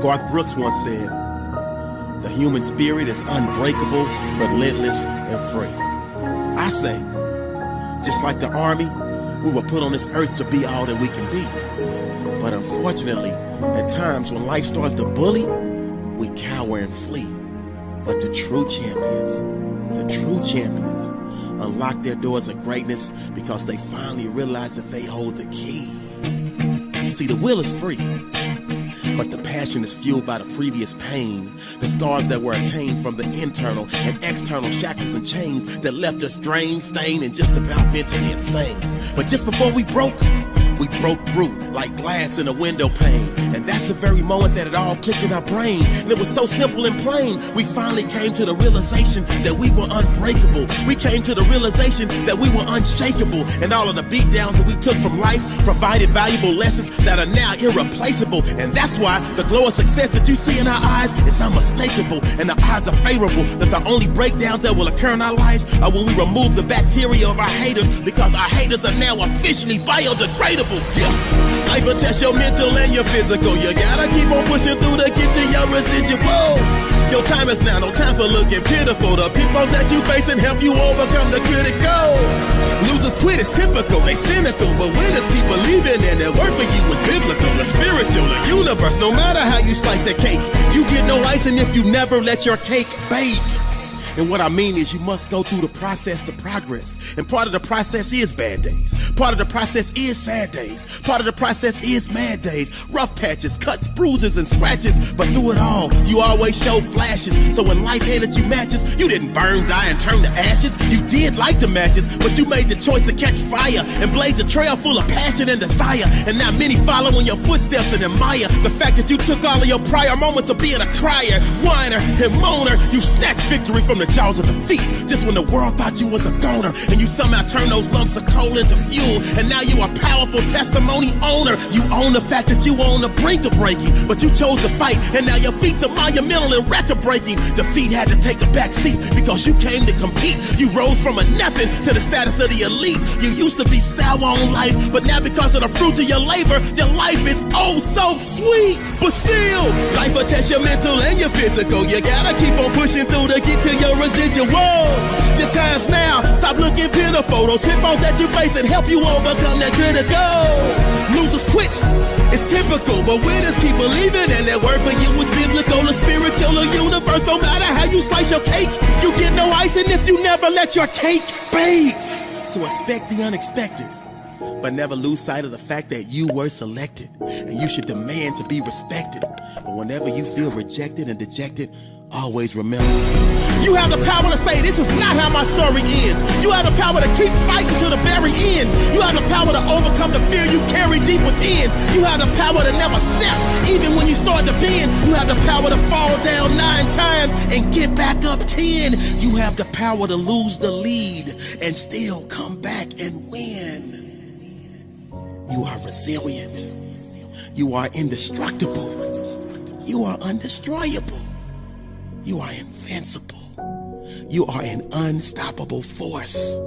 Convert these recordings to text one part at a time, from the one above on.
Garth Brooks once said, "The human spirit is unbreakable, relentless, and free." I say, just like the Army, we were put on this earth to be all that we can be. But unfortunately, at times when life starts to bully, we cower and flee. But the true champions unlock their doors of greatness because they finally realize that they hold the key. See, the will is free, but the passion is fueled by the previous pain, the scars that were attained from the internal and external shackles and chains that left us drained, stained, and just about mentally insane. But just before we broke through like glass in a window pane. And that's the very moment that it all clicked in our brain. And it was so simple and plain. We finally came to the realization that we were unbreakable. We came to the realization that we were unshakable. And all of the beatdowns that we took from life provided valuable lessons that are now irreplaceable. And that's why the glow of success that you see in our eyes is unmistakable. And the odds are favorable that the only breakdowns that will occur in our lives are when we remove the bacteria of our haters, because our haters are now officially biodegradable. Yeah. Life will test your mental and your physical. You gotta keep on pushing through to get to your residual. Your time is now, no time for looking pitiful. The pitfalls that you face and help you overcome the critical. Losers quit, it's typical, they cynical, but winners keep believing, and their word for you is biblical. The spiritual, the universe, no matter how you slice the cake, you get no icing if you never let your cake bake. And what I mean is you must go through the process to progress. And part of the process is bad days. Part of the process is sad days. Part of the process is mad days. Rough patches, cuts, bruises, and scratches. But through it all, you always show flashes. So when life handed you matches, you didn't burn, die, and turn to ashes. You did light the matches, but you made the choice to catch fire and blaze a trail full of passion and desire. And now many follow in your footsteps and admire the fact that you took all of your prior moments of being a crier, whiner, and moaner. You snatched victory from the jaws of defeat just when the world thought you was a goner, and you somehow turned those lumps of coal into fuel, and now you a powerful testimony owner. You own the fact that you were on the brink of breaking, but you chose to fight, and now your feats are monumental and record breaking. Defeat had to take a back seat because you came to compete. You rose from a nothing to the status of the elite. You used to be sour on life, but now because of the fruits of your labor, your life is oh so sweet. But still, life will test your mental and your physical. You gotta keep on pushing through to get to your residual. Your time's now, stop looking pitiful. Those pitfalls that you face and help you overcome that critical. Losers quit, it's typical, but winners keep believing, and that word for you is biblical. The spiritual, the universe, no matter how you slice your cake, you get no icing if you never let your cake bake. So expect the unexpected, but never lose sight of the fact that you were selected, and you should demand to be respected. But whenever you feel rejected and dejected, always remember, you have the power to say, this is not how my story ends. You have the power to keep fighting to the very end. You have the power to overcome the fear you carry deep within. You have the power to never snap, even when you start to bend. You have the power to fall down 9 times and get back up 10. You have the power to lose the lead and still come back and win. You are resilient. You are indestructible. You are undestroyable. You are invincible. You are an unstoppable force.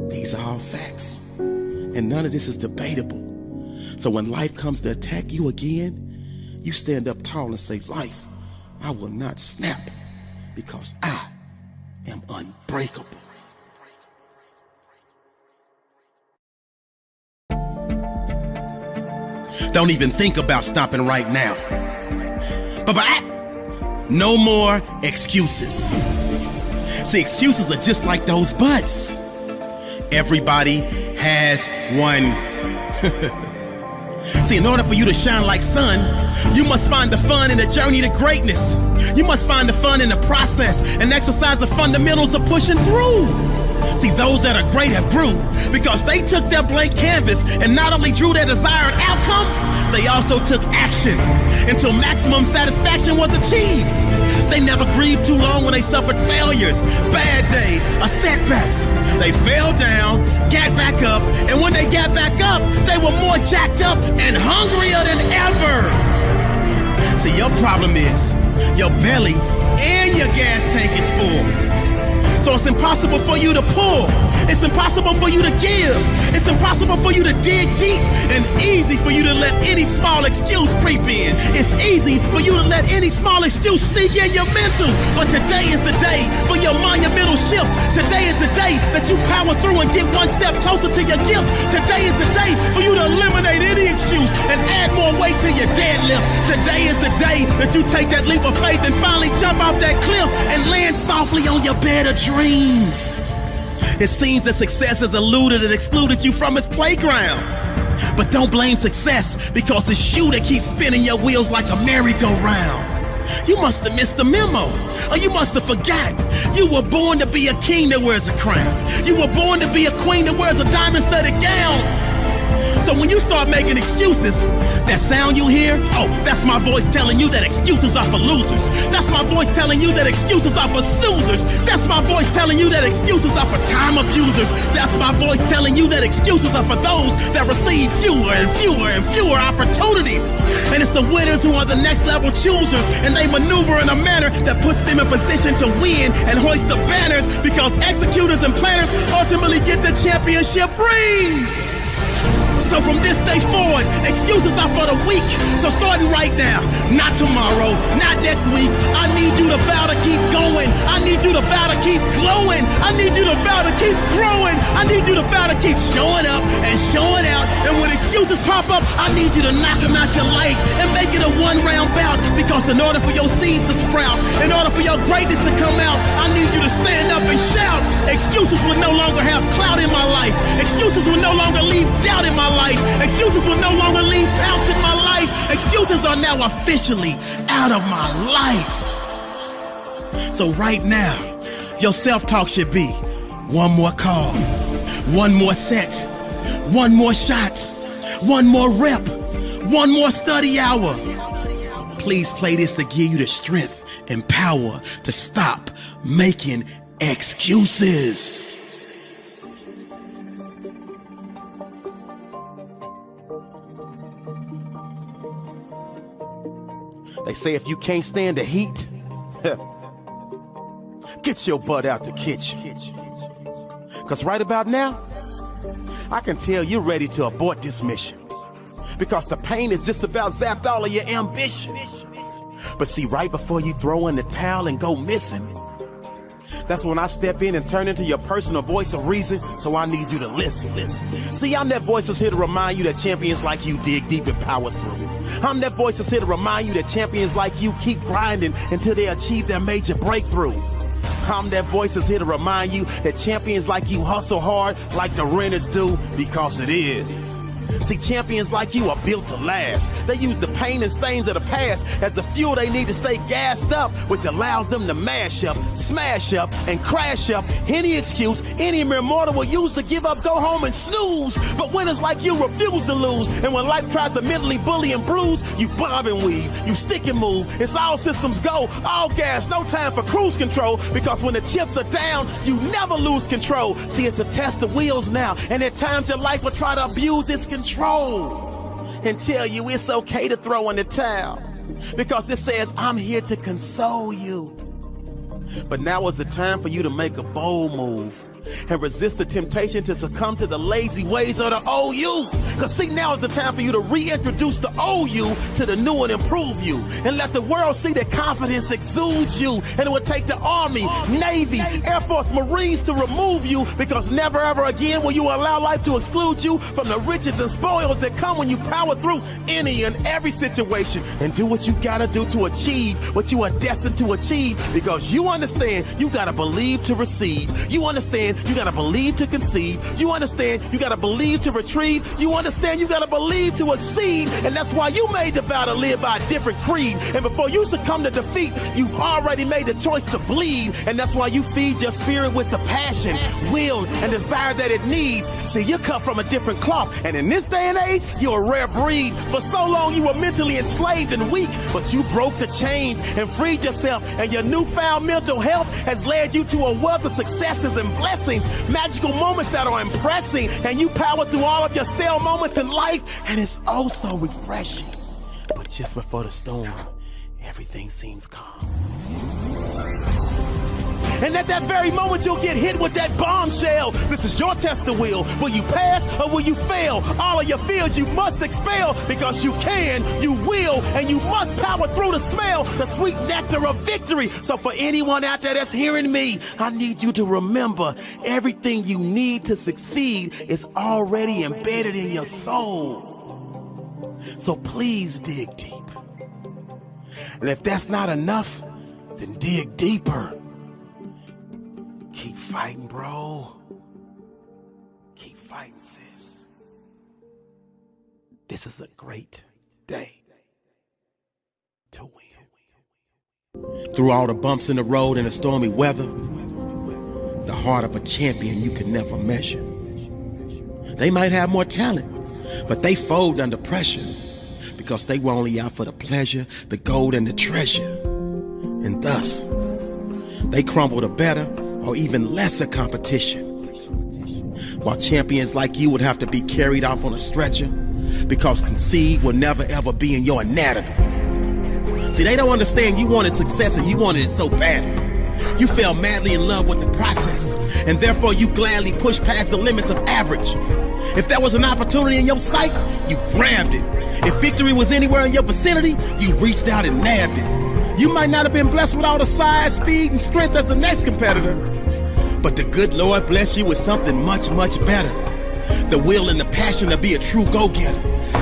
These are all facts, and none of this is debatable. So when life comes to attack you again, you stand up tall and say, life, I will not snap, because I am unbreakable. Don't even think about stopping right now. Bye-bye. No more excuses. See, excuses are just like those butts. Everybody has one. See, in order for you to shine like sun, you must find the fun in the journey to greatness. You must find the fun in the process and exercise the fundamentals of pushing through. See, those that are great have grew because they took their blank canvas and not only drew their desired outcome, they also took action until maximum satisfaction was achieved. They never grieved too long when they suffered failures, bad days, or setbacks. They fell down, got back up, and when they got back up, they were more jacked up and hungrier than ever. See, your problem is your belly and your gas tank is full. So it's impossible for you to pull. It's impossible for you to give. It's impossible for you to dig deep, and easy for you to let any small excuse creep in. It's easy for you to let any small excuse sneak in your mental. But today is the day for your monumental shift. Today is the day that you power through and get one step closer to your gift. Today is the day for you to eliminate any excuse and add more weight to your deadlift. Today is the day that you take that leap of faith and finally jump off that cliff and land softly on your bed of dreams. It seems that success has eluded and excluded you from its playground. But don't blame success, because it's you that keeps spinning your wheels like a merry-go-round. You must have missed the memo, or you must have forgot. You were born to be a king that wears a crown. You were born to be a queen that wears a diamond-studded gown. So when you start making excuses, that sound you hear, oh, that's my voice telling you that excuses are for losers. That's my voice telling you that excuses are for snoozers. That's my voice telling you that excuses are for time abusers. That's my voice telling you that excuses are for those that receive fewer and fewer and fewer opportunities. And it's the winners who are the next level choosers, and they maneuver in a manner that puts them in position to win and hoist the banners, because executors and planners ultimately get the championship rings. So from this day forward, excuses are for the weak. So starting right now, not tomorrow, not next week, I need you to vow to keep going. I need you to vow to keep glowing. I need you to vow to keep growing. I need you to vow to keep showing up and showing out. And when excuses pop up, I need you to knock them out your life and make it a one-round bout. Because in order for your seeds to sprout, in order for your greatness to come out, I need you to stand up and shout. Excuses will no longer have clout in my life. Excuses will no longer leave doubt in my life. Excuses will no longer leave doubts in my life. Excuses are now officially out of my life. So right now, your self-talk should be one more call, one more set, one more shot, one more rep, one more study hour. Please play this to give you the strength and power to stop making excuses. They say if you can't stand the heat, get your butt out the kitchen. Because right about now, I can tell you're ready to abort this mission. Because the pain has just about zapped all of your ambition. But see, right before you throw in the towel and go missing, that's when I step in and turn into your personal voice of reason, so I need you to listen. See, I'm that voice that's here to remind you that champions like you dig deep and power through. I'm that voice that's here to remind you that champions like you keep grinding until they achieve their major breakthrough. I'm that voice that's here to remind you that champions like you hustle hard like the renters do, because it is. See, champions like you are built to last. They use the pain and stains of the past as the fuel they need to stay gassed up, which allows them to mash up, smash up, and crash up any excuse any mere mortal will use to give up, go home, and snooze. But winners like you refuse to lose. And when life tries to mentally bully and bruise, you bob and weave, you stick and move. It's all systems go, all gas, no time for cruise control. Because when the chips are down, you never lose control. See, it's a test of wheels now, and at times your life will try to abuse its control and tell you it's okay to throw in the towel, because it says I'm here to console you. But now is the time for you to make a bold move and resist the temptation to succumb to the lazy ways of the old you. Because see, now is the time for you to reintroduce the old you to the new and improved you, and let the world see that confidence exudes you. And it would take the Army, Navy, Air Force, Marines to remove you, because never ever again will you allow life to exclude you from the riches and spoils that come when you power through any and every situation and do what you gotta do to achieve what you are destined to achieve. Because you understand you gotta believe to receive. You understand you gotta believe to conceive. You understand you gotta believe to retrieve. You understand you gotta believe to exceed. And that's why you made the vow to live by a different creed. And before you succumb to defeat, you've already made the choice to bleed. And that's why you feed your spirit with the passion, will, and desire that it needs. See, you cut from a different cloth, and in this day and age, you're a rare breed. For so long you were mentally enslaved and weak, but you broke the chains and freed yourself, and your newfound mental health has led you to a wealth of successes and blessings, magical moments that are impressing, and you power through all of your stale moments in life, and it's oh so refreshing. But just before the storm, everything seems calm. And at that very moment, you'll get hit with that bombshell. This is your test of will. Will you pass or will you fail? All of your fears you must expel, because you can, you will, and you must power through to smell the sweet nectar of victory. So for anyone out there that's hearing me, I need you to remember, everything you need to succeed is already embedded in your soul. So please dig deep. And if that's not enough, then dig deeper. Keep fighting, bro. Keep fighting, sis. This is a great day to win. Through all the bumps in the road and the stormy weather, the heart of a champion you can never measure. They might have more talent, but they fold under pressure, because they were only out for the pleasure, the gold, and the treasure. And thus, they crumble to better or even lesser competition. While champions like you would have to be carried off on a stretcher, because concede will never ever be in your anatomy. See, they don't understand you wanted success and you wanted it so badly. You fell madly in love with the process, and therefore you gladly pushed past the limits of average. If there was an opportunity in your sight, you grabbed it. If victory was anywhere in your vicinity, you reached out and nabbed it. You might not have been blessed with all the size, speed, and strength as the next competitor, but the good Lord blessed you with something much, much better. The will and the passion to be a true go-getter.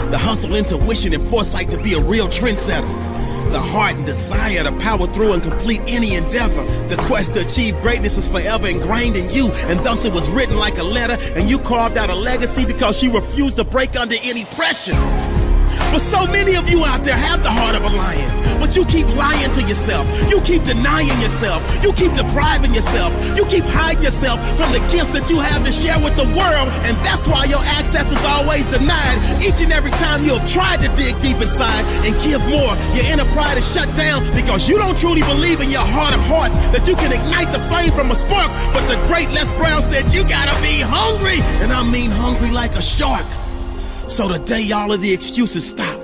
The hustle, intuition, and foresight to be a real trendsetter. The heart and desire to power through and complete any endeavor. The quest to achieve greatness is forever ingrained in you, and thus it was written like a letter, and you carved out a legacy because you refused to break under any pressure. But so many of you out there have the heart of a lion, but you keep lying to yourself. You keep denying yourself. You keep depriving yourself. You keep hiding yourself from the gifts that you have to share with the world, and that's why your access is always denied. Each and every time you have tried to dig deep inside and give more, your inner pride is shut down because you don't truly believe in your heart of hearts that you can ignite the flame from a spark. But the great Les Brown said you gotta be hungry, and I mean hungry like a shark. So today all of the excuses stop,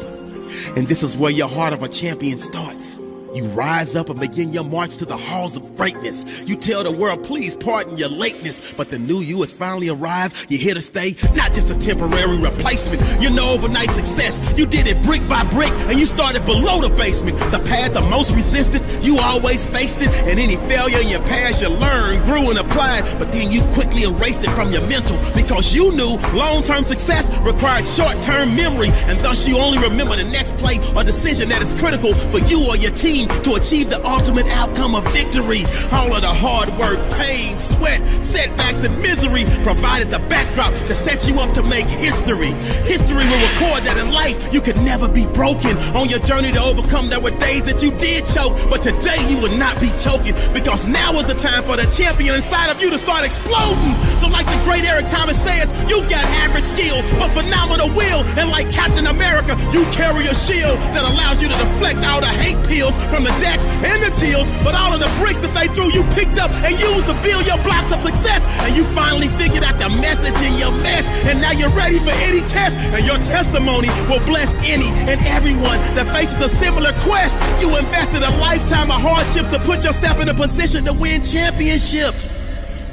and this is where your heart of a champion starts. You rise up and begin your march to the halls of greatness. You tell the world, please pardon your lateness, but the new you has finally arrived. You're here to stay, not just a temporary replacement. You're no overnight success. You did it brick by brick, and you started below the basement. The path of most resistance, you always faced it, and any failure in your past you learned, grew, and applied, but then you quickly erased it from your mental, because you knew long-term success required short-term memory, and thus you only remember the next play or decision that is critical for you or your team to achieve the ultimate outcome of victory. All of the hard work, pain, sweat, setbacks, and misery provided the backdrop to set you up to make history. History will record that in life you could never be broken. On your journey to overcome, there were days that you did choke, but today you will not be choking, because now is the time for the champion inside of you to start exploding. So like the great Eric Thomas says, you've got average skill but phenomenal will, and like Captain America, you carry a shield that allows you to deflect all the hate pills from the jacks and the teals, but all of the bricks that they threw you picked up and used to build your blocks of success. And you finally figured out the message in your mess, and now you're ready for any test, and your testimony will bless any and everyone that faces a similar quest. You invested a lifetime of hardships to put yourself in a position to win championships.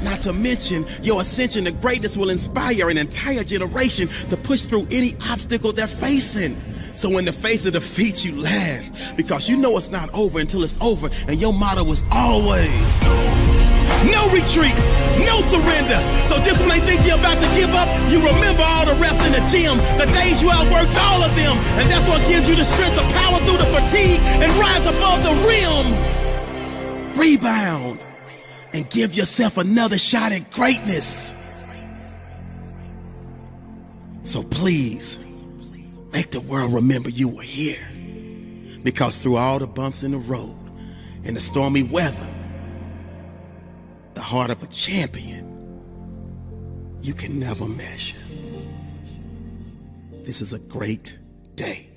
Not to mention, your ascension to greatness will inspire an entire generation to push through any obstacle they're facing. So in the face of defeat, you laugh, because you know it's not over until it's over, and your motto is always no retreat, no surrender. So just when they think you're about to give up, you remember all the reps in the gym, the days you outworked all of them, and that's what gives you the strength to power through the fatigue and rise above the rim. Rebound and give yourself another shot at greatness. So please, make the world remember you were here, because through all the bumps in the road and the stormy weather, the heart of a champion you can never measure. This is a great day